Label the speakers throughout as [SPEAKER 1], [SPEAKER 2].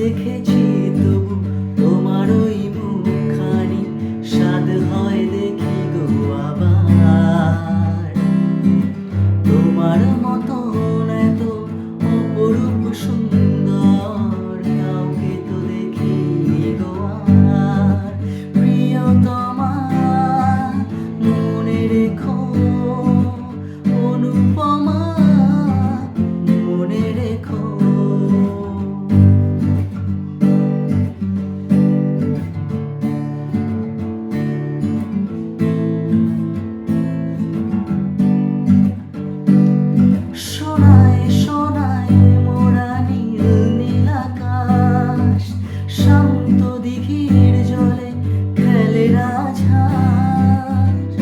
[SPEAKER 1] দেখেছি তবু তোমার ওই মুখখানি স্বাদ হয় দেখি গো আবার। তোমার মতন এত অপরূপ সুন্দর কাউকে তো দেখিনি গো আর। প্রিয়তমা মনে রেখো, অনুপমা মনে রেখো। সোনায় সোনায় মোরা নীল নীল আকাশ, শান্ত দিঘির জলে খেলে রাজহাঁস।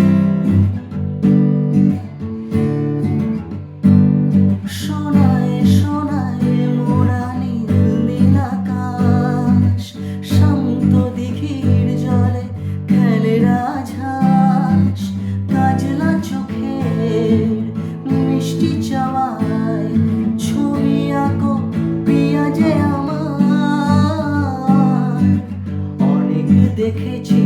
[SPEAKER 1] সোনায় সোনায় মোরা নীল নীল আকাশ, শান্ত দিঘির জলে খেলে রাজহাঁস। কাজলা চোখের মিষ্টি চাওয়ায় ছবি আঁকো প্রিয়া যে আমার। অনেক দেখেছি